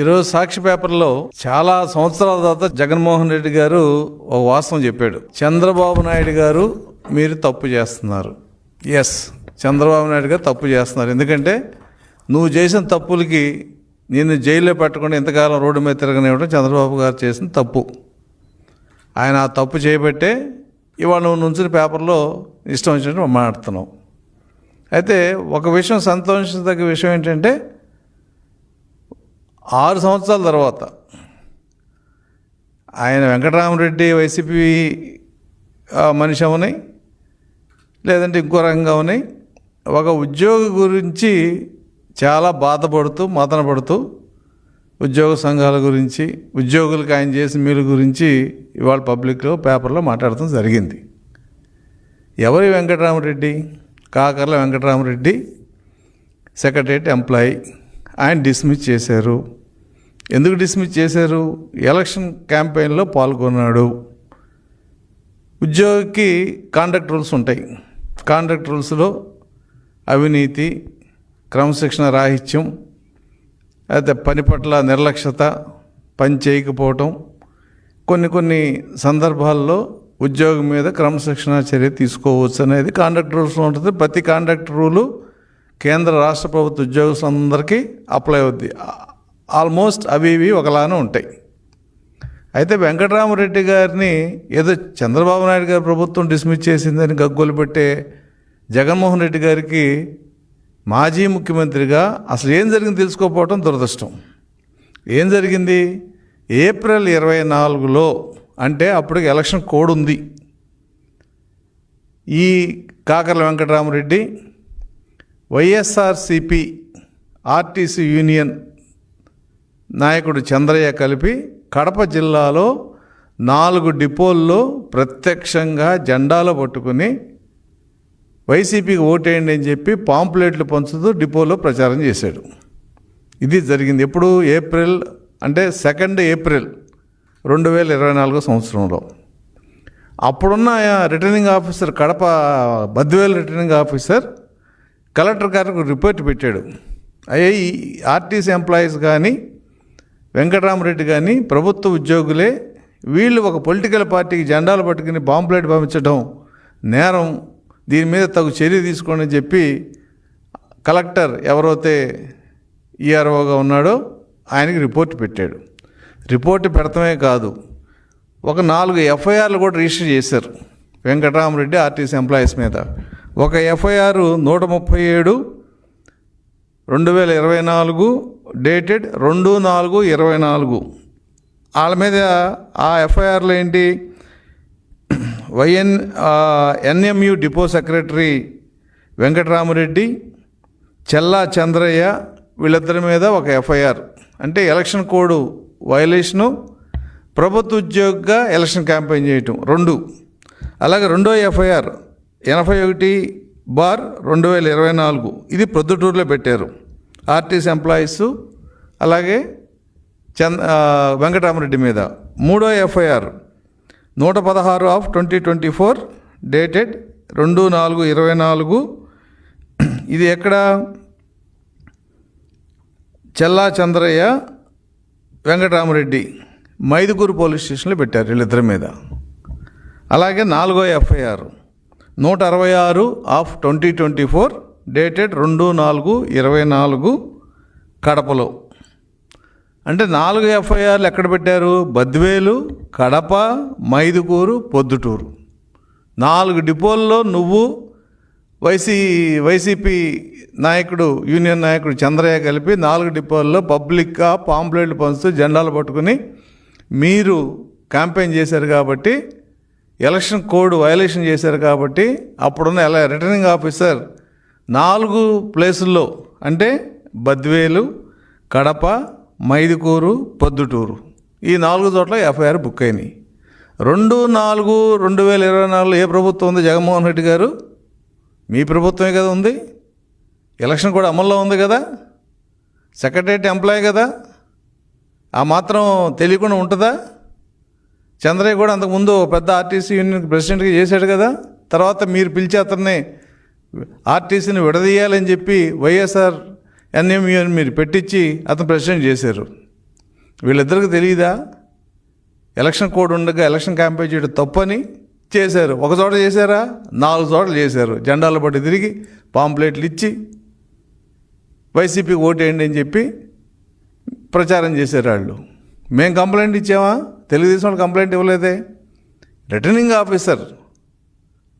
ఈరోజు సాక్షి పేపర్లో చాలా సంవత్సరాల తర్వాత జగన్మోహన్ రెడ్డి గారు ఒక వాస్తవం చెప్పాడు. చంద్రబాబు నాయుడు గారు మీరు తప్పు చేస్తున్నారు. ఎస్, చంద్రబాబు నాయుడు గారు తప్పు చేస్తున్నారు. ఎందుకంటే నువ్వు చేసిన తప్పులకి నిన్ను జైల్లో పెట్టకుండా ఇంతకాలం రోడ్డు మీద తిరగనివ్వడం చంద్రబాబు గారు చేసిన తప్పు. ఆయన ఆ తప్పు చేయబట్టే ఇవాళ నువ్వు నుంచిన పేపర్లో ఇష్టం వచ్చినట్టు మాట్లాడుతున్నావు. అయితే ఒక విషయం, సంతోషించదగ్గ విషయం ఏంటంటే 6 సంవత్సరాల తర్వాత ఆయన వెంకటరామరెడ్డి వైసీపీ మనిషి అవునాయి, లేదంటే ఇంకో రకంగా ఉన్నాయి, ఒక ఉద్యోగి గురించి చాలా బాధపడుతూ మదనపడుతూ ఉద్యోగ సంఘాల గురించి, ఉద్యోగులకు ఆయన చేసిన మేలు గురించి ఇవాళ పబ్లిక్లో పేపర్లో మాట్లాడటం జరిగింది. ఎవరి వెంకటరామరెడ్డి? Kakarla Venkataramareddy, secretariat employee. ఆయన డిస్మిస్ చేశారు. ఎందుకు డిస్మిస్ చేశారు? ఎలక్షన్ క్యాంపెయిన్లో పాల్గొన్నాడు. ఉద్యోగికి కాండక్ట్ రూల్స్ ఉంటాయి. కాండక్ట్ రూల్స్లో అవినీతి, క్రమశిక్షణ రాహిత్యం, అయితే పని పట్ల నిర్లక్ష్యత, పని చేయకపోవటం, కొన్ని సందర్భాల్లో ఉద్యోగం మీద క్రమశిక్షణ చర్య తీసుకోవచ్చు అనేది కాండక్ట్ రూల్స్లో ఉంటుంది. ప్రతి కాండక్ట్ రూలు కేంద్ర రాష్ట్ర ప్రభుత్వ ఉద్యోగులందరికీ అప్లై అవుద్ది. ఆల్మోస్ట్ అవి ఇవి ఒకలానే ఉంటాయి. అయితే వెంకటరామరెడ్డి గారిని ఏదో చంద్రబాబు నాయుడు గారి ప్రభుత్వం డిస్మిస్ చేసిందని గగ్గోలు పెట్టే జగన్మోహన్ రెడ్డి గారికి మాజీ ముఖ్యమంత్రిగా అసలు ఏం జరిగింది తెలుసుకోకపోవటం దురదృష్టం. ఏం జరిగింది? ఏప్రిల్ 24లో, అంటే అప్పటికి ఎలక్షన్ కోడ్ ఉంది. ఈ కాకర్ల వెంకటరామరెడ్డి వైఎస్ఆర్సిపి ఆర్టీసీ యూనియన్ నాయకుడు చంద్రయ్య కలిపి కడప జిల్లాలో 4 డిపోల్లో ప్రత్యక్షంగా జెండాలు పట్టుకుని వైసీపీకి ఓటేయండి అని చెప్పి పాంప్లెట్లు పంచుతూ డిపోలో ప్రచారం చేశాడు. ఇది జరిగింది ఎప్పుడు? ఏప్రిల్, అంటే 2 ఏప్రిల్ 2024 సంవత్సరంలో. అప్పుడున్న returning officer, Kadapa Badvel returning officer collector గారికి రిపోర్ట్ పెట్టాడు. అయ్యే ఈ ఆర్టీసీ ఎంప్లాయీస్ కానీ వెంకటరామరెడ్డి కానీ ప్రభుత్వ ఉద్యోగులే, వీళ్ళు ఒక పొలిటికల్ పార్టీకి జెండాలు పట్టుకుని పాంప్లెట్ పంపించడం నేరం, దీని మీద తగు చర్య తీసుకోండి అని చెప్పి కలెక్టర్ ఎవరైతే ఈఆర్ఓగా ఉన్నాడో ఆయనకి రిపోర్ట్ పెట్టాడు. రిపోర్ట్ పెడతామే కాదు, ఒక 4 ఎఫ్ఐఆర్లు కూడా రిజిస్టర్ చేశారు వెంకటరామరెడ్డి ఆర్టీసీ ఎంప్లాయీస్ మీద. ఒక ఎఫ్ఐఆర్ 137/2024 డేటెడ్ 2/4/24. వాళ్ళ మీద ఆ ఎఫ్ఐఆర్లో ఏంటి? ఎన్ఎంయు డిపో సెక్రటరీ వెంకటరామరెడ్డి, చెల్లా చంద్రయ్య, వీళ్ళిద్దరి మీద ఒక ఎఫ్ఐఆర్. అంటే ఎలక్షన్ కోడ్ వయలేషను, ప్రభుత్వ ఉద్యోగిగా ఎలక్షన్ క్యాంపెయిన్ చేయటం 2. అలాగే రెండో ఎఫ్ఐఆర్ 81/2024, ఇది ప్రొద్దుటూరులో పెట్టారు ఆర్టీసీ ఎంప్లాయీస్, అలాగే వెంకటరామరెడ్డి మీద. మూడో ఎఫ్ఐఆర్ 116/2024 డేటెడ్ 2/4/24. ఇది ఎక్కడ? చెల్లా చంద్రయ్య, వెంకటరామరెడ్డి మైదుకూరు పోలీస్ స్టేషన్లో పెట్టారు వీళ్ళిద్దరి మీద. అలాగే 4వ ఎఫ్ఐఆర్ 166/2024 డేటెడ్ 2/4/24 కడపలో. అంటే 4 ఎఫ్ఐఆర్లు ఎక్కడ పెట్టారు? బద్వేలు, కడప, మైదుకూరు, పొద్దుటూరు. 4 డిపోల్లో నువ్వు వైసీపీ నాయకుడు, యూనియన్ నాయకుడు చంద్రయ్య కలిపి 4 డిపోల్లో పబ్లిక్గా పాంప్లెట్లు పంచుతూ జెండాలు పట్టుకుని మీరు క్యాంపెయిన్ చేశారు కాబట్టి, ఎలక్షన్ కోడ్ వయలేషన్ చేశారు కాబట్టి, అప్పుడున్న రిటర్నింగ్ ఆఫీసర్ 4 ప్లేసుల్లో, అంటే బద్వేలు, కడప, మైదుకూరు, పొద్దుటూరు, ఈ 4 చోట్ల ఎఫ్ఐఆర్ బుక్ అయినాయి. 2/4/2024 ఏ ప్రభుత్వం ఉంది? జగన్మోహన్ రెడ్డి గారు మీ ప్రభుత్వమే కదా ఉంది. ఎలక్షన్ కూడా అమల్లో ఉంది కదా, సెక్రటరియట్ ఎంప్లాయీ కదా, ఆ మాత్రం తెలియకుండా ఉంటుందా? చంద్రయ్య కూడా అంతకుముందు పెద్ద ఆర్టీసీ యూనియన్ ప్రెసిడెంట్గా చేశాడు కదా. తర్వాత మీరు పిలిచి అతన్ని ఆర్టీసీని విడదీయాలని చెప్పి వైఎస్ఆర్ ఎన్ఎంయూని మీరు పెట్టించి అతను ప్రెసిడెంట్ చేశారు. వీళ్ళిద్దరికి తెలియదా ఎలక్షన్ కోడ్ ఉండగా ఎలక్షన్ క్యాంపెయిన్ చేయడం తప్పని? చేశారు. ఒక చోట చేశారా? 4 చోట్ల చేశారు. జెండాల పట్టి తిరిగి పాంప్లెట్లు ఇచ్చి వైసీపీకి ఓటేయండి అని చెప్పి ప్రచారం చేశారు వాళ్ళు. మేము కంప్లైంట్ ఇచ్చామా? తెలుగుదేశం వాళ్ళు కంప్లైంట్ ఇవ్వలేదే. Returning officer,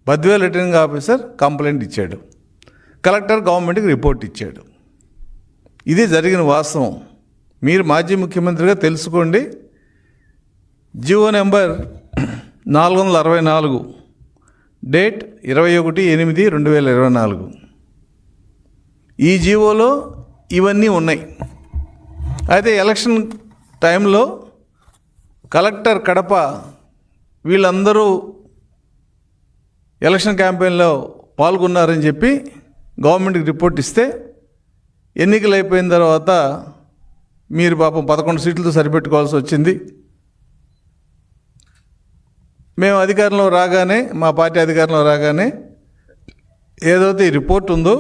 Badvel returning officer complaint ఇచ్చాడు. కలెక్టర్ గవర్నమెంట్కి రిపోర్ట్ ఇచ్చాడు. ఇది జరిగిన వాస్తవం. మీరు మాజీ ముఖ్యమంత్రిగా తెలుసుకోండి. GO number 464, date 21/8/2024. ఈ జీవోలో ఇవన్నీ ఉన్నాయి. అయితే ఎలక్షన్ టైంలో కలెక్టర్ కడప వీళ్ళందరూ ఎలక్షన్ క్యాంపెయిన్లో పాల్గొన్నారని చెప్పి గవర్నమెంట్కి రిపోర్ట్ ఇస్తే, ఎన్నికలు అయిపోయిన తర్వాత మీరు పాపం 11 సీట్లతో సరిపెట్టుకోవాల్సి వచ్చింది. మేము అధికారంలో రాగానే, మా పార్టీ అధికారంలో రాగానే ఏదైతే ఈ రిపోర్ట్ ఉందో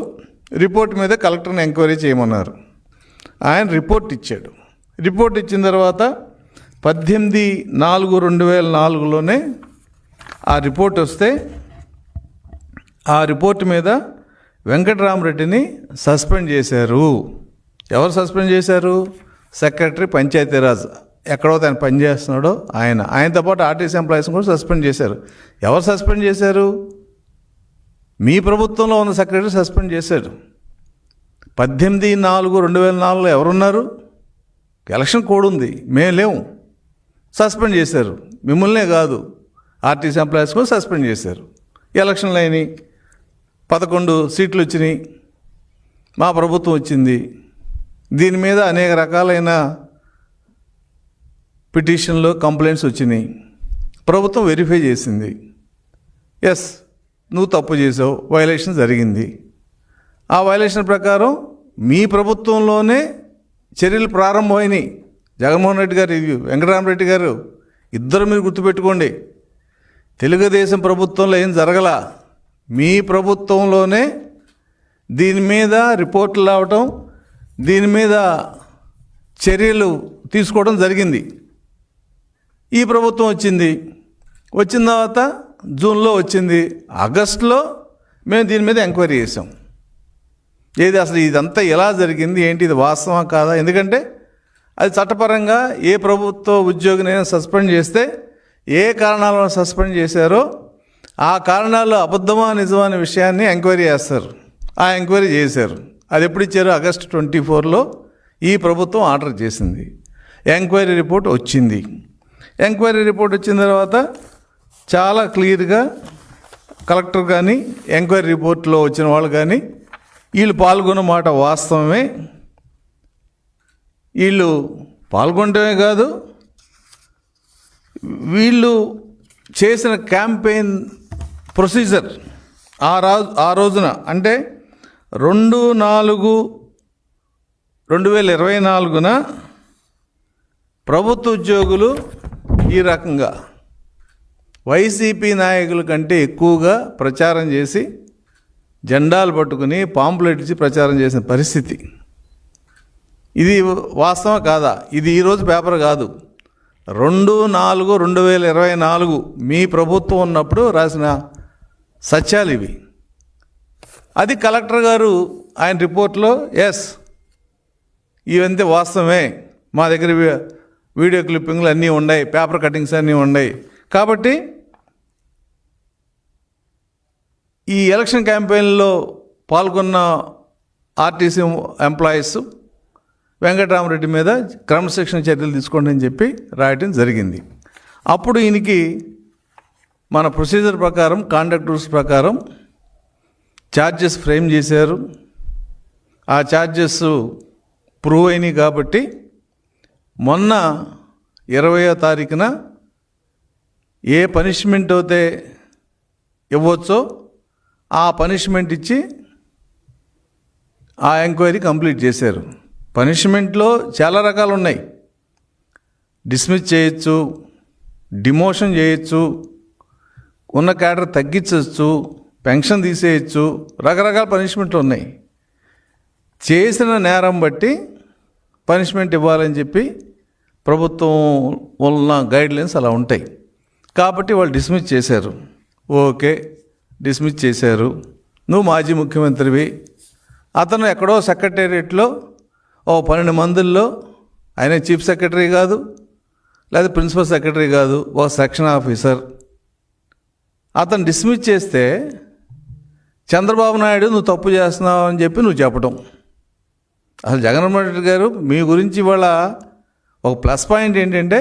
రిపోర్ట్ మీద కలెక్టర్ని ఎంక్వైరీ చేయమన్నారు. ఆయన రిపోర్ట్ ఇచ్చాడు. రిపోర్ట్ ఇచ్చిన తర్వాత 18/4/2004లోనే ఆ రిపోర్ట్ వస్తే, ఆ రిపోర్ట్ మీద వెంకటరామరెడ్డిని సస్పెండ్ చేశారు. ఎవరు సస్పెండ్ చేశారు? సెక్రటరీ పంచాయతీరాజ్, ఎక్కడో ఆయన పనిచేస్తున్నాడో ఆయనతో పాటు ఆర్టీసీ ఎంప్లాయీస్ని కూడా సస్పెండ్ చేశారు. ఎవరు సస్పెండ్ చేశారు? మీ ప్రభుత్వంలో ఉన్న సెక్రటరీ సస్పెండ్ చేశాడు. 18/4/2004లో ఎవరున్నారు? ఎలక్షన్ కోడ్ ఉంది, మేము లేవు. సస్పెండ్ చేశారు. మిమ్మల్నే కాదు, ఆర్టీసీ ఎంప్లాయీస్ కూడా సస్పెండ్ చేశారు. ఎలక్షన్లు అయినాయి, 11 సీట్లు వచ్చినాయి, మా ప్రభుత్వం వచ్చింది. దీని మీద అనేక రకాలైన పిటిషన్లు, కంప్లైంట్స్ వచ్చినాయి. ప్రభుత్వం వెరిఫై చేసింది. ఎస్, నువ్వు తప్పు చేసావు, వైలేషన్ జరిగింది. ఆ వైలేషన్ ప్రకారం మీ ప్రభుత్వంలోనే చర్యలు ప్రారంభమైనాయి. జగన్మోహన్ రెడ్డి గారు, వెంకటరామరెడ్డి గారు, ఇద్దరు మీరు గుర్తుపెట్టుకోండి. తెలుగుదేశం ప్రభుత్వంలో ఏం జరగల, మీ ప్రభుత్వంలోనే దీని మీద రిపోర్ట్లు రావటం, దీని మీద చర్యలు తీసుకోవడం జరిగింది. ఈ ప్రభుత్వం వచ్చింది. వచ్చిన తర్వాత జూన్లో వచ్చింది. ఆగస్టులో మేము దీని మీద ఎంక్వైరీ చేసాం. ఏది అసలు ఇదంతా ఎలా జరిగింది, ఏంటి, ఇది వాస్తవం కాదా? ఎందుకంటే అది చట్టపరంగా ఏ ప్రభుత్వ ఉద్యోగినైనా సస్పెండ్ చేస్తే ఏ కారణాల వల్ల సస్పెండ్ చేశారో ఆ కారణాలు అబద్ధమా నిజమా అనే విషయాన్ని ఎంక్వైరీ చేస్తారు. ఆ ఎంక్వైరీ చేశారు. అది ఎప్పుడు ఇచ్చారు? ఆగస్టు 24లో ఈ ప్రభుత్వం ఆర్డర్ చేసింది. ఎంక్వైరీ రిపోర్ట్ వచ్చింది. ఎంక్వైరీ రిపోర్ట్ వచ్చిన తర్వాత చాలా క్లియర్గా కలెక్టర్ కానీ, ఎంక్వైరీ రిపోర్ట్లో వచ్చిన వాళ్ళు కానీ, వీళ్ళు పాల్గొన్న మాట వాస్తవమే. వీళ్ళు పాల్గొనటమే కాదు, వీళ్ళు చేసిన క్యాంపెయిన్ ప్రొసీజర్ ఆ రోజున అంటే 2/4/2024 ప్రభుత్వ ఉద్యోగులు ఈ రకంగా వైసీపీ నాయకుల కంటే ఎక్కువగా ప్రచారం చేసి, జెండాలు పట్టుకుని పాంప్లెట్ ఇచ్చి ప్రచారం చేసిన పరిస్థితి. ఇది వాస్తవం కాదా? ఇది ఈరోజు పేపర్ కాదు. 2/4/2024 మీ ప్రభుత్వం ఉన్నప్పుడు రాసిన సత్యాలు ఇవి. అది కలెక్టర్ గారు ఆయన రిపోర్ట్లో ఎస్ ఇవంతే వాస్తవమే, మా దగ్గర వీడియో క్లిప్పింగ్లు అన్నీ ఉన్నాయి, పేపర్ కటింగ్స్ అన్నీ ఉన్నాయి. కాబట్టి ఈ ఎలక్షన్ క్యాంపెయిన్లో పాల్గొన్న ఆర్టీసీ ఎంప్లాయీస్ వెంకటరామరెడ్డి మీద క్రమశిక్షణ చర్యలు తీసుకోండి అని చెప్పి రాయటం జరిగింది. అప్పుడు ఈయనకి మన ప్రొసీజర్ ప్రకారం, కాండక్ట్ రూల్స్ ప్రకారం ఛార్జెస్ ఫ్రేమ్ చేశారు. ఆ ఛార్జెస్ ప్రూవ్ అయినాయి కాబట్టి మొన్న 20వ తారీఖున ఏ పనిష్మెంట్ అయితే ఇవ్వచ్చో ఆ పనిష్మెంట్ ఇచ్చి ఆ ఎంక్వైరీ కంప్లీట్ చేశారు. పనిష్మెంట్లో చాలా రకాలు ఉన్నాయి. డిస్మిస్ చేయొచ్చు, డిమోషన్ చేయొచ్చు, ఉన్న క్యాడర్ తగ్గించవచ్చు, పెన్షన్ తీసేయచ్చు, రకరకాల పనిష్మెంట్లు ఉన్నాయి. చేసిన నేరం బట్టి పనిష్మెంట్ ఇవ్వాలని చెప్పి ప్రభుత్వం ఉన్న గైడ్లైన్స్ అలా ఉంటాయి. కాబట్టి వాళ్ళు డిస్మిస్ చేశారు. ఓకే, డిస్మిస్ చేశారు. నువ్వు మాజీ ముఖ్యమంత్రివి. అతను ఎక్కడో సెక్రటేరియట్లో 12 మందిల్లో, ఆయన చీఫ్ సెక్రటరీ కాదు, లేదా ప్రిన్సిపల్ సెక్రటరీ కాదు, ఓ సెక్షన్ ఆఫీసర్. అతను డిస్మిస్ చేస్తే చంద్రబాబు నాయుడు నువ్వు తప్పు చేస్తున్నావు అని చెప్పి నువ్వు చెప్పడం. అసలు జగన్మోహన్ రెడ్డి గారు మీ గురించి ఇవాళ ఒక ప్లస్ పాయింట్ ఏంటంటే,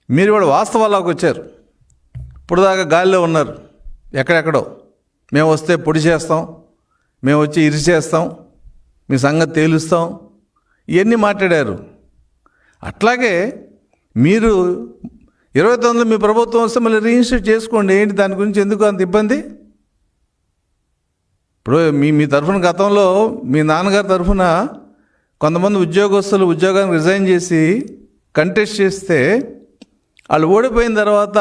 మీరు ఇవాళ వాస్తవాల్లోకి వచ్చారు. ఇప్పుడు దాకా గాలిలో ఉన్నారు, ఎక్కడెక్కడో మేము వస్తే పొడి చేస్తాం, మేము వచ్చి ఇరి చేస్తాం, మీ సంగతి తేలుస్తాం, ఇవన్నీ మాట్లాడారు. అట్లాగే మీరు 29 మీ ప్రభుత్వం వస్తే మళ్ళీ రీఇన్స్టేట్ చేసుకోండి. ఏంటి దాని గురించి ఎందుకు అంత ఇబ్బంది? ఇప్పుడు మీ తరఫున గతంలో మీ నాన్నగారి తరఫున కొంతమంది ఉద్యోగస్తులు ఉద్యోగాన్ని రిజైన్ చేసి కంటెస్ట్ చేస్తే వాళ్ళు ఓడిపోయిన తర్వాత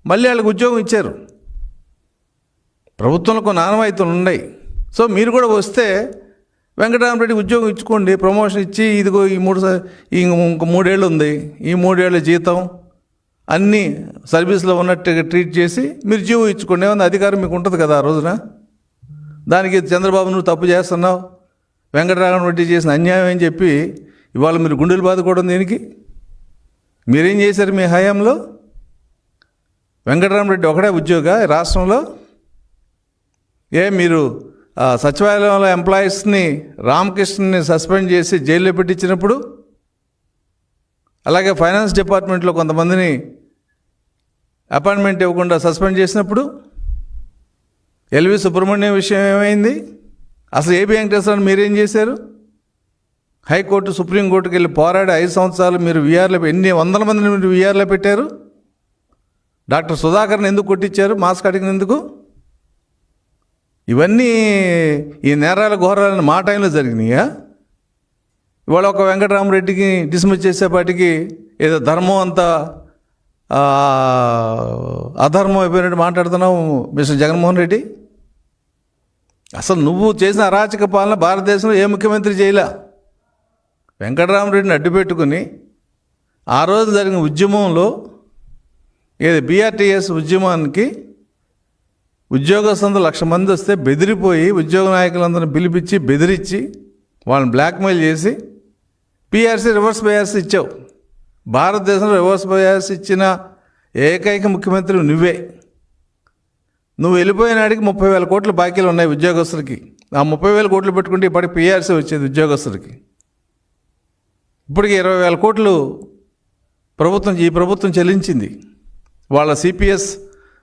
మళ్ళీ వాళ్ళకి ఉద్యోగం ఇచ్చారు. ప్రభుత్వంలో కొన్ని ఆనవాయితీలు ఉన్నాయి. సో మీరు కూడా వస్తే వెంకటరామరెడ్డి ఉద్యోగం ఇచ్చుకోండి, ప్రమోషన్ ఇచ్చి ఇదిగో ఇంకో 3 ఏళ్ళు ఉంది, ఈ 3 ఏళ్ళ జీతం అన్నీ సర్వీస్లో ఉన్నట్టుగా ట్రీట్ చేసి మీరు జీవో ఇచ్చుకోండి. ఏమన్నా అధికారం మీకు ఉంటుంది కదా ఆ రోజున. దానికి చంద్రబాబు నువ్వు తప్పు చేస్తున్నావు, వెంకటరామరెడ్డి చేసిన అన్యాయం అని చెప్పి ఇవాళ మీరు గుండెలు బాదుకోవడం దేనికి? మీరేం చేశారు మీ హయాంలో? వెంకటరామరెడ్డి ఒకడే ఉద్యోగ రాష్ట్రంలో? మీరు సచివాలయంలో ఎంప్లాయీస్ని రామకృష్ణని సస్పెండ్ చేసి జైల్లో పెట్టించినప్పుడు, అలాగే ఫైనాన్స్ డిపార్ట్మెంట్లో కొంతమందిని అపాయింట్మెంట్ ఇవ్వకుండా సస్పెండ్ చేసినప్పుడు, ఎల్వి సుబ్రహ్మణ్యం విషయం ఏమైంది? అసలు ఏబీ వెంకటేశ్వరరావు మీరేం చేశారు? హైకోర్టు సుప్రీంకోర్టుకి వెళ్ళి పోరాడి 5 సంవత్సరాలు మీరు వీఆర్లో ఎన్ని వందల మందిని మీరు వీఆర్లో పెట్టారు. డాక్టర్ సుధాకర్ని ఎందుకు కొట్టించారు? మాస్క్ అడిగినందుకు. ఇవన్నీ ఈ నేరాల ఘోరాలని మా టైంలో జరిగినాయా? ఇవాళ ఒక వెంకటరామరెడ్డికి డిస్మిస్ చేసేపాటికి ఏదో ధర్మం అంతా అధర్మం అయిపోయినట్టు మాట్లాడుతున్నావు మిస్టర్ జగన్మోహన్ రెడ్డి. అసలు నువ్వు చేసిన అరాచక పాలన భారతదేశంలో ఏ ముఖ్యమంత్రి చేయలే. వెంకటరామరెడ్డిని అడ్డుపెట్టుకుని ఆ రోజు జరిగిన ఉద్యమంలో ఏది బీఆర్టీఎస్ ఉద్యమానికి ఉద్యోగస్తులు 1,00,000 మంది వస్తే బెదిరిపోయి ఉద్యోగ నాయకులందరిని పిలిపించి బెదిరించి వాళ్ళని బ్లాక్మెయిల్ చేసి పీఆర్సీ రివర్స్ బయాస్ ఇచ్చావు. భారతదేశంలో రివర్స్ బయాస్ ఇచ్చిన ఏకైక ముఖ్యమంత్రి నువ్వే. నువ్వు వెళ్ళిపోయిన నాటికి 30,000 కోట్లు బాకీలు ఉన్నాయి ఉద్యోగస్తులకి. ఆ 30,000 కోట్లు పెట్టుకుంటే ఇప్పటికి పీఆర్సీ వచ్చేది ఉద్యోగస్తులకి. ఇప్పటికి 20,000 కోట్లు ఈ ప్రభుత్వం చెల్లించింది. వాళ్ళ సిపిఎస్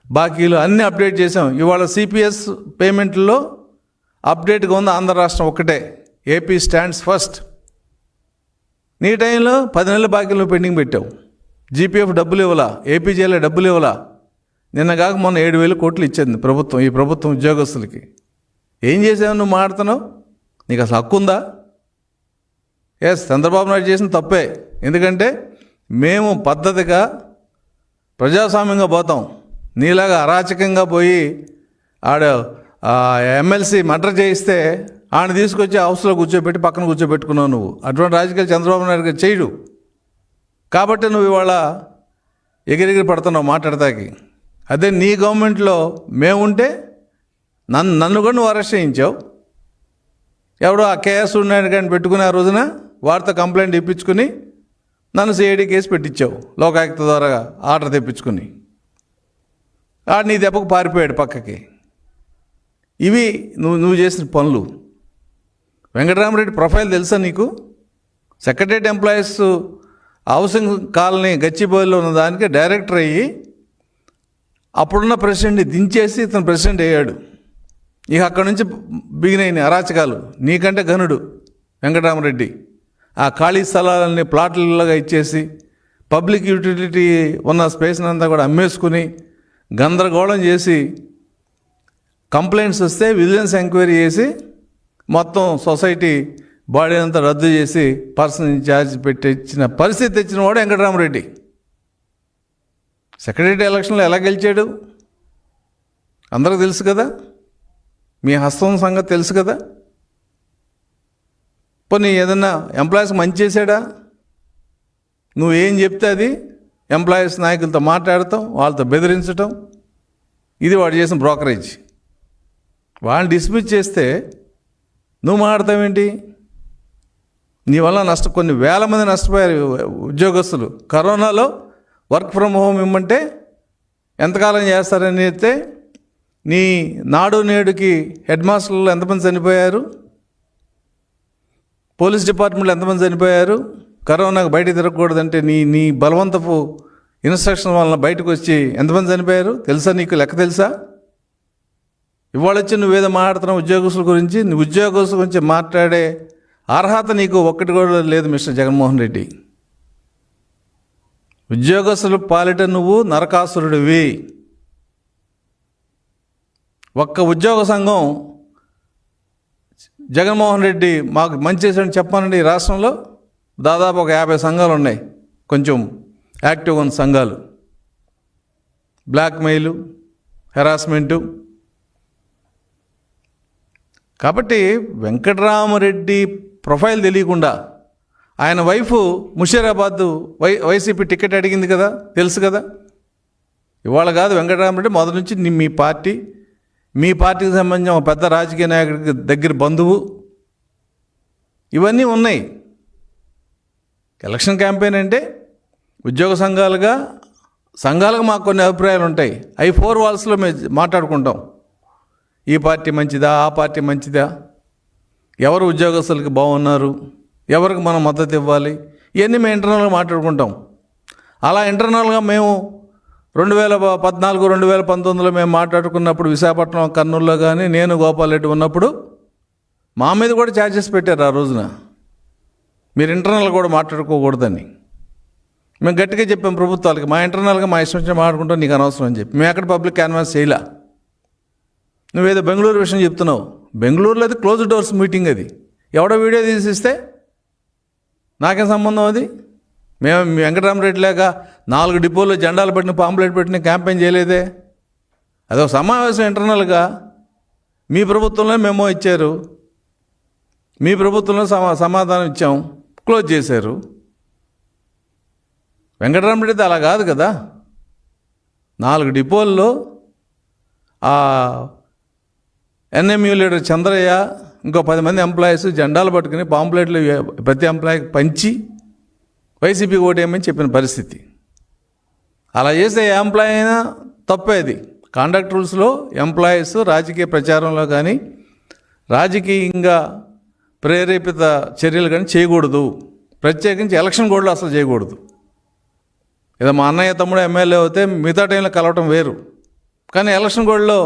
బాకీలు అన్నీ అప్డేట్ చేసాం. ఇవాళ సిపిఎస్ పేమెంట్లో అప్డేట్గా ఉంది ఆంధ్ర రాష్ట్రం ఒక్కటే. AP stands first. నీ టైంలో 10 నెలల బాకీలు పెండింగ్ పెట్టావు. జీపీఎఫ్ డబ్బులు ఇవ్వాలా, ఏపీజేలో డబ్బులు ఇవ్వాలా. నిన్న కాక మొన్న 7,000 కోట్లు ఇచ్చింది ప్రభుత్వం ఈ ప్రభుత్వం ఉద్యోగస్తులకి. ఏం చేసావు నువ్వు? మాడుతున్నావు. నీకు అసలు హక్కు ఉందా? చంద్రబాబు నాయుడు చేసిన తప్పే. ఎందుకంటే మేము పద్ధతిగా ప్రజాస్వామ్యంగా పోతాం. నీలాగా అరాచకంగా పోయి ఎమ్మెల్సీ మర్డర్ చేయిస్తే ఆయన తీసుకొచ్చి హౌస్లో కూర్చోబెట్టి పక్కన కూర్చోబెట్టుకున్నావు నువ్వు. అటువంటి రాజకీయాలు చంద్రబాబు నాయుడు గారు చేయడు. కాబట్టి నువ్వు ఇవాళ ఎగిరెగిరి పడుతున్నావు మాట్లాడతాకి. అదే నీ గవర్నమెంట్లో మేముంటే నన్ను కూడా నువ్వు అరెస్ట్ చేయించావు. ఎవడో ఆ కేఎస్ ఉన్నాడు కానీ పెట్టుకుని ఆ రోజున వారితో కంప్లైంట్ ఇప్పించుకుని నన్ను సిఐడి కేసు పెట్టించావు లోకాయుక్త ద్వారా ఆర్డర్ తెప్పించుకుని. నీ దెబ్బకు పారిపోయాడు పక్కకి. ఇవి నువ్వు చేసిన పనులు. వెంకటరామరెడ్డి ప్రొఫైల్ తెలుసా నీకు? సెక్రటరియట్ ఎంప్లాయీస్ హౌసింగ్ కాలనీ గచ్చిబౌలిలో ఉన్న దానికి డైరెక్టర్ అయ్యి అప్పుడున్న ప్రెసిడెంట్ని దించేసి ఇతను ప్రెసిడెంట్ అయ్యాడు. ఇక అక్కడి నుంచి బిగినైన అరాచకాలు. నీకంటే ఘనుడు వెంకటరామరెడ్డి. ఆ ఖాళీ స్థలాలన్నీ ప్లాట్లలాగా ఇచ్చేసి పబ్లిక్ యూటిలిటీ ఉన్న స్పేస్ని అంతా కూడా అమ్మేసుకుని గందరగోళం చేసి కంప్లైంట్స్ వస్తే విజిలెన్స్ ఎంక్వైరీ చేసి మొత్తం సొసైటీ బాడీ అంతా రద్దు చేసి పర్సన్ ఇన్ఛార్జ్ పెట్టించిన పరిస్థితి తెచ్చిన వాడు వెంకటరామరెడ్డి. సెక్రటరీ ఎలక్షన్లో ఎలా గెలిచాడు అందరికీ తెలుసు కదా. మీ హస్తం సంగతి తెలుసు కదా. పోనీ ఏదన్నా ఎంప్లాయీస్కి మంచి చేశాడా? నువ్వేం చెప్తే అది ఎంప్లాయీస్ నాయకులతో మాట్లాడటం, వాళ్ళతో బెదిరించటం, ఇది వాడు చేసిన బ్రోకరేజ్. వాళ్ళని డిస్మిస్ చేస్తే నువ్వు మాట్లాడతావేంటి? నీ వల్ల కొన్ని వేల మంది నష్టపోయారు ఉద్యోగస్తులు. కరోనాలో వర్క్ ఫ్రమ్ హోమ్ ఇమ్మంటే ఎంతకాలం చేస్తారని చెప్తే నీ నాడు నేడుకి హెడ్ మాస్టర్లు ఎంతమంది చనిపోయారు, పోలీస్ డిపార్ట్మెంట్లో ఎంతమంది చనిపోయారు. కరోనాకు బయట తిరగకూడదంటే నీ బలవంతపు ఇన్స్ట్రక్షన్ వలన బయటకు వచ్చి ఎంతమంది చనిపోయారు తెలుసా? నీకు లెక్క తెలుసా? ఇవాళ వచ్చి నువ్వేదో మాట్లాడుతున్నావు ఉద్యోగస్తుల గురించి. నువ్వు ఉద్యోగస్తుల గురించి మాట్లాడే అర్హత నీకు ఒక్కటి కూడా లేదు మిస్టర్ జగన్మోహన్ రెడ్డి. ఉద్యోగస్తుల పాలిట నువ్వు నరకాసురుడివి. ఒక్క ఉద్యోగ సంఘం జగన్మోహన్ రెడ్డి మాకు మంచి చేశాడని చెప్పానండి. ఈ రాష్ట్రంలో దాదాపు ఒక 50 సంఘాలు ఉన్నాయి, కొంచెం యాక్టివ్గా ఉన్న సంఘాలు. బ్లాక్మెయిలు, హెరాస్మెంటు. కాబట్టి వెంకటరామరెడ్డి ప్రొఫైల్ తెలియకుండా ఆయన వైఫ్ ముషీరాబాద్ వైసీపీ టికెట్ అడిగింది కదా, తెలుసు కదా. ఇవాళ కాదు, వెంకటరామరెడ్డి మొదటి నుంచి మీ పార్టీకి సంబంధించిన ఒక పెద్ద రాజకీయ నాయకుడికి దగ్గర బంధువు. ఇవన్నీ ఉన్నాయి. ఎలక్షన్ క్యాంపెయిన్ అంటే ఉద్యోగ సంఘాలుగా మాకు కొన్ని అభిప్రాయాలు ఉంటాయి. అవి 4 వాల్స్లో మేము మాట్లాడుకుంటాం. ఈ పార్టీ మంచిదా, ఆ పార్టీ మంచిదా, ఎవరు ఉద్యోగస్తులకి బాగున్నారు, ఎవరికి మనం మద్దతు ఇవ్వాలి, ఇవన్నీ మేము ఇంటర్నల్గా మాట్లాడుకుంటాం. అలా ఇంటర్నల్గా మేము 2014, 2019లో మేము మాట్లాడుకున్నప్పుడు విశాఖపట్నం, కర్నూలులో కానీ నేను గోపాల్ రెడ్డి ఉన్నప్పుడు మా మీద కూడా ఛార్జెస్ పెట్టారు. ఆ రోజున మీరు ఇంటర్నల్గా కూడా మాట్లాడుకోకూడదని మేము గట్టిగా చెప్పాం ప్రభుత్వాలకి. మా ఇంటర్నల్గా మా ఇష్టం వచ్చి మాట్లాడుకుంటాం, నీకు అనవసరం అని చెప్పి. మేము ఎక్కడ పబ్లిక్ క్యాన్వాస్ చేయలే. నువ్వేదో బెంగళూరు విషయం చెప్తున్నావు. బెంగళూరులో అది క్లోజ్ డోర్స్ మీటింగ్. అది ఎవడో వీడియో తీసిస్తే నాకేం సంబంధం? అది మేము వెంకటరామరెడ్డి లేక 4 డిపోల్లో జెండాలు పెట్టిన, పాంప్లెట్ పెట్టిన క్యాంపెయిన్ చేయలేదే. అదొక సమావేశం ఇంటర్నల్గా. మీ ప్రభుత్వంలో మెమో ఇచ్చారు, మీ ప్రభుత్వంలో సమాధానం ఇచ్చాం, క్లోజ్ చేశారు. వెంకటరామరెడ్డి అలా కాదు కదా. 4 డిపోల్లో ఆ ఎన్ఎంయూ లీడర్ చంద్రయ్య, ఇంకో 10 మంది ఎంప్లాయీస్ జెండాలు పట్టుకుని పాంప్లెట్లు ప్రతి ఎంప్లాయీకి పంచి వైసీపీ ఓటేయమని చెప్పిన పరిస్థితి. అలా చేస్తే ఏ ఎంప్లాయీ అయినా తప్పేది. కాండక్ట్ రూల్స్లో ఎంప్లాయీస్ రాజకీయ ప్రచారంలో కానీ రాజకీయంగా ప్రేరేపిత చర్యలు కానీ చేయకూడదు. ప్రత్యేకించి ఎలక్షన్ కోడ్లో అసలు చేయకూడదు. ఏదో మా అన్నయ్య తమ్ముడు ఎమ్మెల్యే అయితే మిగతా టైంలో కలవటం వేరు, కానీ ఎలక్షన్ కోడ్లో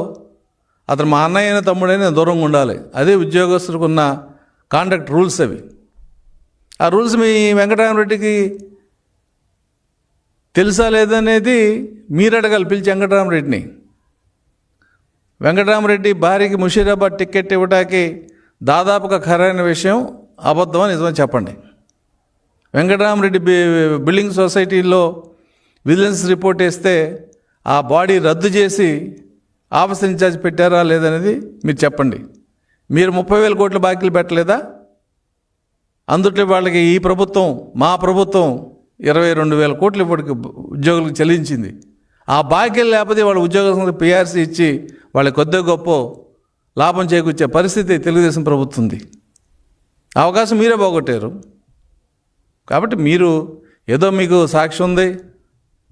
అతను మా అన్నయ్య అయిన తమ్ముడైనా దూరంగా ఉండాలి. అదే ఉద్యోగస్తులకు ఉన్న కాండక్ట్ రూల్స్ అవి. ఆ రూల్స్ మీ వెంకటరామరెడ్డికి తెలుసా లేదనేది మీరు అడగాలి పిలిచి వెంకటరామరెడ్డిని. వెంకటరామరెడ్డి భార్యకి ముషీరాబాద్ టికెట్ ఇవ్వడానికి దాదాపుగా ఖరైన విషయం అబద్ధమని నిజమని చెప్పండి. వెంకటరామరెడ్డి బిల్డింగ్ సొసైటీలో విజిలెన్స్ రిపోర్ట్ వేస్తే ఆ బాడీ రద్దు చేసి ఆఫీస్ ఇన్ఛార్జ్ పెట్టారా లేదనేది మీరు చెప్పండి. మీరు 30,000 కోట్ల బాకీలు పెట్టలేదా? అందుట్లో వాళ్ళకి ఈ ప్రభుత్వం, మా ప్రభుత్వం 22,000 కోట్లు ఇప్పటికి ఉద్యోగులకు చెల్లించింది. ఆ బాకీలు లేకపోతే వాళ్ళ ఉద్యోగస్తులకు పిఆర్సీ ఇచ్చి వాళ్ళకి కొద్దిగా గొప్ప లాభం చేకూర్చే పరిస్థితి తెలుగుదేశం ప్రభుత్వం ఉంది. అవకాశం మీరే పోగొట్టారు. కాబట్టి మీరు ఏదో మీకు సాక్షి ఉంది,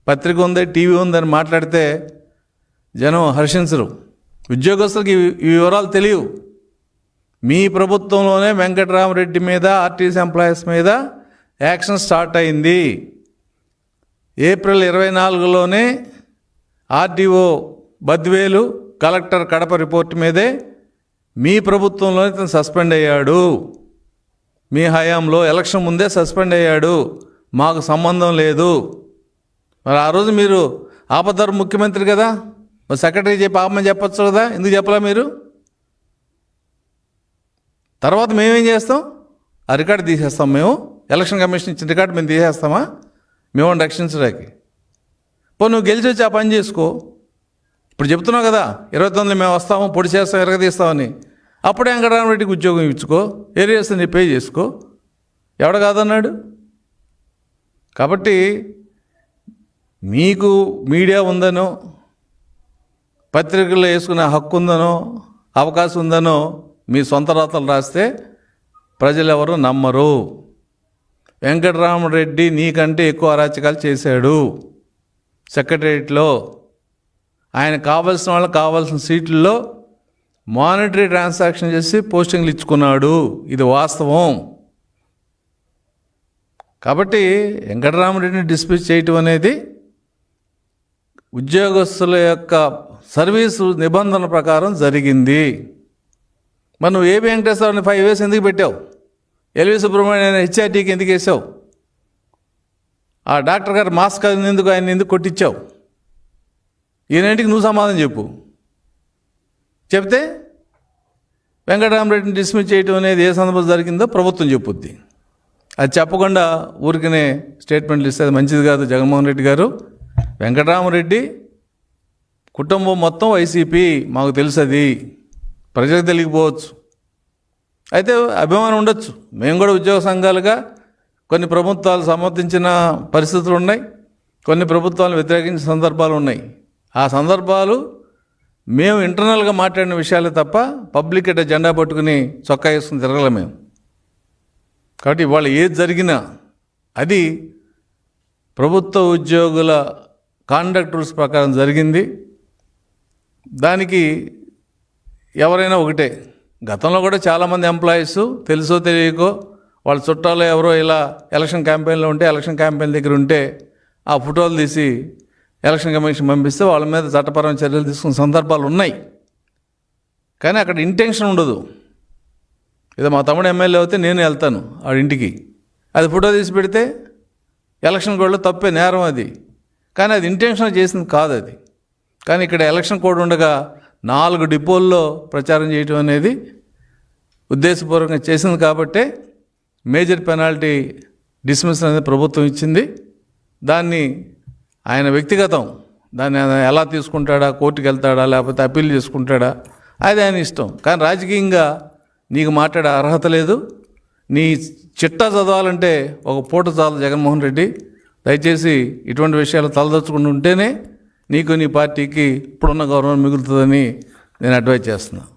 పత్రిక ఉంది, టీవీ ఉందని మాట్లాడితే జనం హర్షించరు. ఉద్యోగస్తులకు ఈ వివరాలు తెలియవు. మీ ప్రభుత్వంలోనే వెంకటరామరెడ్డి మీద, ఆర్టీసీ ఎంప్లాయీస్ మీద యాక్షన్ స్టార్ట్ అయింది. ఏప్రిల్ 24లోనే RDO Badvel, collector Kadapa report మీదే మీ ప్రభుత్వంలోనే ఇతను సస్పెండ్ అయ్యాడు. మీ హయాంలో ఎలక్షన్ ముందే సస్పెండ్ అయ్యాడు, మాకు సంబంధం లేదు. మరి ఆ రోజు మీరు ఆపద్ధర్మ ముఖ్యమంత్రి కదా, సెక్రటరీ చెప్పి ఆపమని చెప్పచ్చు కదా, ఎందుకు చెప్పలా మీరు? తర్వాత మేమేం చేస్తాం? ఆ రికార్డు తీసేస్తాం. మేము ఎలక్షన్ కమిషన్ ఇచ్చిన రికార్డు మేము తీసేస్తామా? మేము రక్షించడానికి. నువ్వు గెలిచి వచ్చి ఆ పని చేసుకో. ఇప్పుడు చెప్తున్నావు కదా 29 మేము వస్తాము, పొడి చేస్తాం, ఎరగదీస్తామని. అప్పుడే వెంకటరామరెడ్డికి ఉద్యోగం ఇచ్చుకో, ఏరియాస్ నీ పే చేసుకో. ఎవడ కాదన్నాడు? కాబట్టి మీకు మీడియా ఉందనో, పత్రికల్లో వేసుకునే హక్కు ఉందనో, అవకాశం ఉందనో మీ సొంత రాతలు రాస్తే ప్రజలు ఎవరు నమ్మరు. వెంకటరామరెడ్డి నీకంటే ఎక్కువ అరాచకాలు చేశాడు సెక్రటేరియట్లో. ఆయన కావాల్సిన వాళ్ళకి కావాల్సిన సీట్లలో మానిటరీ ట్రాన్సాక్షన్ చేసి పోస్టింగ్లు ఇచ్చుకున్నాడు. ఇది వాస్తవం. కాబట్టి వెంకటరామరెడ్డిని డిస్మిస్ చేయటం అనేది ఉద్యోగస్తుల యొక్క సర్వీసు నిబంధన ప్రకారం జరిగింది. మరి నువ్వు ఏబి వెంకటేశ్వరని 5 years ఎందుకు పెట్టావు? ఎల్వి సుబ్రహ్మణ్యం హెచ్ఆర్టీకి ఎందుకు వేసావు? ఆ డాక్టర్ గారు మాస్క్ ఎందుకు ఆయన ఎందుకు కొట్టించావు? ఈయనంటికి నువ్వు సమాధానం చెప్పు. చెప్తే వెంకటరామరెడ్డిని డిస్మిస్ చేయటం అనేది ఏ సందర్భంలో జరిగిందో ప్రభుత్వం చెప్పుద్ది. అది చెప్పకుండా ఊరికనే స్టేట్మెంట్లు ఇస్తే అది మంచిది కాదు. జగన్మోహన్ రెడ్డి గారు, వెంకటరామరెడ్డి కుటుంబం మొత్తం వైసీపీ, మాకు తెలుసు, అది ప్రజలకు తెలియకపోవచ్చు. అయితే అభిమానం ఉండొచ్చు. మేము కూడా ఉద్యోగ సంఘాలుగా కొన్ని ప్రభుత్వాలు సమర్థించిన పరిస్థితులు ఉన్నాయి, కొన్ని ప్రభుత్వాలను వ్యతిరేకించిన సందర్భాలు ఉన్నాయి. ఆ సందర్భాలు మేము ఇంటర్నల్గా మాట్లాడిన విషయాలే తప్ప పబ్లిక్ అంటే జెండా పట్టుకుని చొక్కా వేసుకుని తిరగలేం మేము. కాబట్టి ఇవాళ ఏది జరిగినా అది ప్రభుత్వ ఉద్యోగుల కాండక్ట్ రూల్స్ ప్రకారం జరిగింది. దానికి ఎవరైనా ఒకటే. గతంలో కూడా చాలామంది ఎంప్లాయీస్ తెలుసో తెలియకో వాళ్ళ చుట్టాలు ఎవరో ఇలా ఎలక్షన్ క్యాంపెయిన్లో ఉంటే, ఎలక్షన్ క్యాంపెయిన్ దగ్గర ఉంటే ఆ ఫోటోలు తీసి ఎలక్షన్ కమిషన్ పంపిస్తే వాళ్ళ మీద చట్టపరమైన చర్యలు తీసుకున్న సందర్భాలు ఉన్నాయి. కానీ అక్కడ ఇంటెన్షన్ ఉండదు. ఏదో మా తమ్ముడు ఎమ్మెల్యే అయితే నేను వెళ్తాను వాడి ఇంటికి, అది ఫోటో తీసి పెడితే ఎలక్షన్ కోడ్లో తప్పే, నేరం అది. కానీ అది ఇంటెన్షన్ చేసింది కాదు అది. కానీ ఇక్కడ ఎలక్షన్ కోడ్ ఉండగా 4 డిపోల్లో ప్రచారం చేయటం అనేది ఉద్దేశపూర్వకంగా చేసింది. కాబట్టే మేజర్ పెనాల్టీ డిస్మిస్ అనేది ప్రభుత్వం ఇచ్చింది. దాన్ని ఆయన వ్యక్తిగతం, దాన్ని ఆయన ఎలా తీసుకుంటాడా, కోర్టుకు వెళ్తాడా లేకపోతే అప్పీల్ చేసుకుంటాడా, అది ఆయన ఇష్టం. కానీ రాజకీయంగా నీకు మాట్లాడే అర్హత లేదు. నీ చిట్టా చదవాలంటే ఒక పూట చాలు. జగన్మోహన్ రెడ్డి, దయచేసి ఇటువంటి విషయాలు తలదొచ్చుకుంటూ ఉంటేనే నీకు నీ పార్టీకి ఇప్పుడున్న గౌరవం మిగులుతుందని నేను అడ్వైజ్ చేస్తున్నాను.